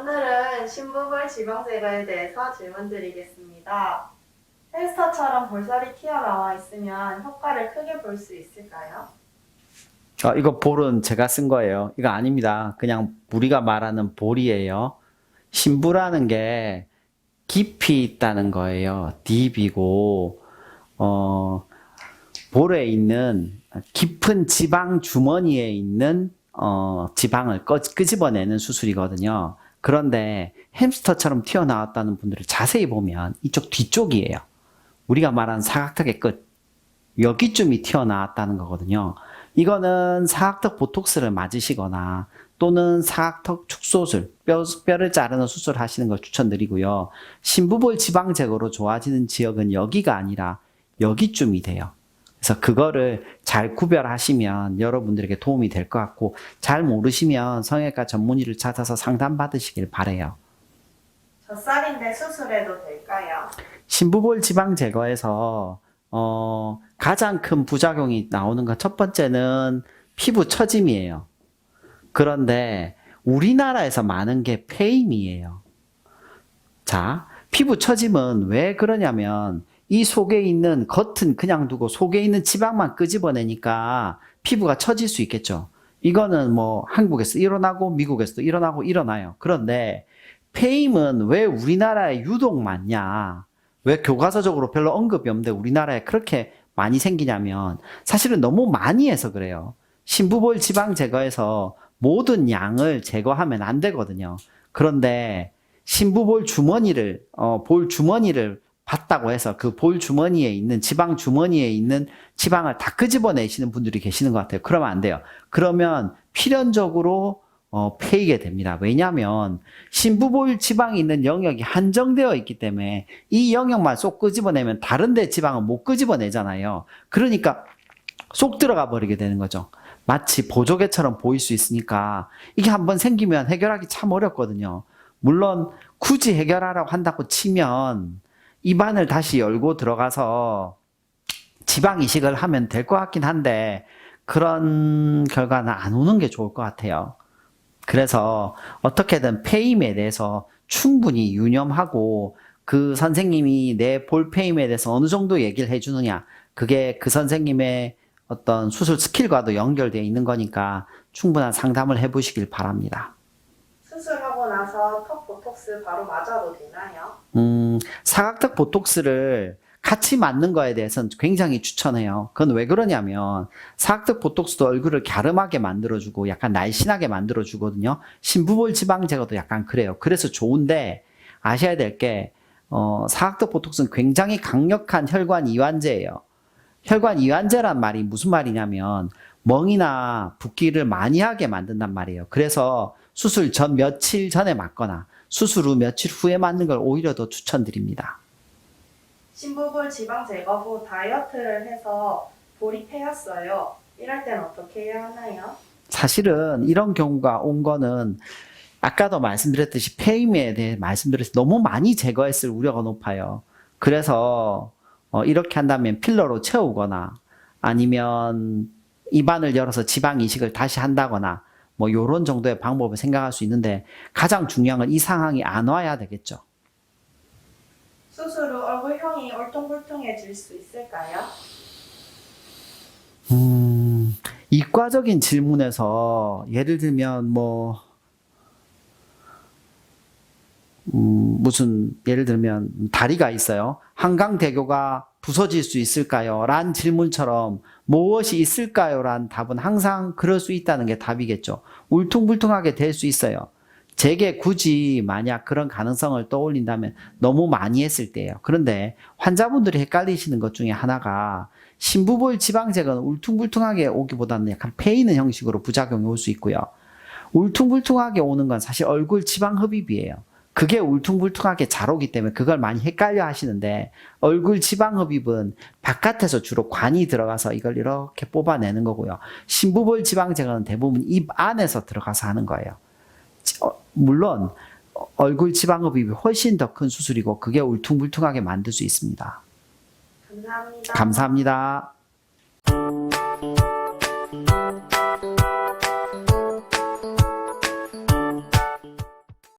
오늘은 심부볼 지방 제거에 대해서 질문 드리겠습니다. 햄스터처럼 볼살이 튀어나와 있으면 효과를 크게 볼 수 있을까요? 이거 볼은 제가 쓴 거예요. 이거 아닙니다. 그냥 우리가 말하는 볼이에요. 심부라는 게 깊이 있다는 거예요. 딥이고, 볼에 있는 깊은 지방 주머니에 있는, 지방을 끄집어내는 수술이거든요. 그런데 햄스터처럼 튀어나왔다는 분들을 자세히 보면 이쪽 뒤쪽이에요. 우리가 말하는 사각턱의 끝. 여기쯤이 튀어나왔다는 거거든요. 이거는 사각턱 보톡스를 맞으시거나 또는 사각턱 축소술, 뼈를 자르는 수술을 하시는 걸 추천드리고요. 심부볼 지방 제거로 좋아지는 지역은 여기가 아니라 여기쯤이 돼요. 그래서 그거를 잘 구별하시면 여러분들에게 도움이 될 것 같고, 잘 모르시면 성형외과 전문의를 찾아서 상담 받으시길 바래요. 젖살인데 수술해도 될까요? 심부볼 지방 제거에서 가장 큰 부작용이 나오는 건 첫 번째는 피부 처짐이에요. 그런데 우리나라에서 많은 게 폐임이에요. 자, 피부 처짐은 왜 그러냐면 이 속에 있는 겉은 그냥 두고 속에 있는 지방만 끄집어내니까 피부가 처질 수 있겠죠. 이거는 뭐 한국에서 일어나고 미국에서도 일어나요. 그런데 폐임은 왜 우리나라에 유독 많냐? 왜 교과서적으로 별로 언급이 없는데 우리나라에 그렇게 많이 생기냐면 사실은 너무 많이 해서 그래요. 심부볼 지방 제거에서 모든 양을 제거하면 안 되거든요. 그런데 심부볼 주머니를 볼 주머니를 봤다고 해서 그 볼 주머니에 있는 지방 주머니에 있는 지방을 다 끄집어내시는 분들이 계시는 것 같아요. 그러면 안 돼요. 그러면 필연적으로 패이게 됩니다. 왜냐하면 심부볼 지방이 있는 영역이 한정되어 있기 때문에 이 영역만 쏙 끄집어내면 다른 데 지방은 못 끄집어내잖아요. 그러니까 쏙 들어가 버리게 되는 거죠. 마치 보조개처럼 보일 수 있으니까 이게 한번 생기면 해결하기 참 어렵거든요. 물론 굳이 해결하라고 한다고 치면 입안을 다시 열고 들어가서 지방 이식을 하면 될 것 같긴 한데 그런 결과는 안 오는 게 좋을 것 같아요. 그래서 어떻게든 폐임에 대해서 충분히 유념하고 그 선생님이 내 볼폐임에 대해서 어느 정도 얘기를 해주느냐, 그게 그 선생님의 어떤 수술 스킬과도 연결되어 있는 거니까 충분한 상담을 해보시길 바랍니다. 수술하고 나서 턱 보톡스 바로 맞아도 되나요? 사각턱 보톡스를 같이 맞는 거에 대해서는 굉장히 추천해요. 그건 왜 그러냐면 사각턱 보톡스도 얼굴을 갸름하게 만들어주고 약간 날씬하게 만들어주거든요. 심부볼 지방 제거도 약간 그래요. 그래서 좋은데 아셔야 될 게 사각턱 보톡스는 굉장히 강력한 혈관 이완제예요. 혈관 이완제란 말이 무슨 말이냐면 멍이나 붓기를 많이 하게 만든단 말이에요. 그래서 수술 전 며칠 전에 맞거나 수술 후 며칠 후에 맞는 걸 오히려 더 추천드립니다. 심부볼 지방 제거 후 다이어트를 해서 볼이 패였어요. 이럴 땐 어떻게 해야 하나요? 사실은 이런 경우가 온 거는 아까도 말씀드렸듯이 폐임에 대해 말씀드렸듯이 너무 많이 제거했을 우려가 높아요. 그래서 이렇게 한다면 필러로 채우거나 아니면 입안을 열어서 지방 이식을 다시 한다거나 뭐 요런 정도의 방법을 생각할 수 있는데 가장 중요한 건 이 상황이 안 와야 되겠죠. 수술 후 얼굴형이 울퉁불퉁해질 수 있을까요? 이과적인 질문에서 예를 들면 무슨 예를 들면 다리가 있어요. 한강대교가 부서질 수 있을까요? 란 질문처럼 무엇이 있을까요? 란 답은 항상 그럴 수 있다는 게 답이겠죠. 울퉁불퉁하게 될 수 있어요. 제게 굳이 만약 그런 가능성을 떠올린다면 너무 많이 했을 때예요. 그런데 환자분들이 헷갈리시는 것 중에 하나가 심부볼 지방 제거는 울퉁불퉁하게 오기보다는 약간 패이는 형식으로 부작용이 올 수 있고요. 울퉁불퉁하게 오는 건 사실 얼굴 지방 흡입이에요. 그게 울퉁불퉁하게 잘 오기 때문에 그걸 많이 헷갈려 하시는데 얼굴 지방 흡입은 바깥에서 주로 관이 들어가서 이걸 이렇게 뽑아내는 거고요. 심부볼 지방 제거는 대부분 입 안에서 들어가서 하는 거예요. 물론 얼굴 지방 흡입이 훨씬 더 큰 수술이고 그게 울퉁불퉁하게 만들 수 있습니다. 감사합니다. 감사합니다.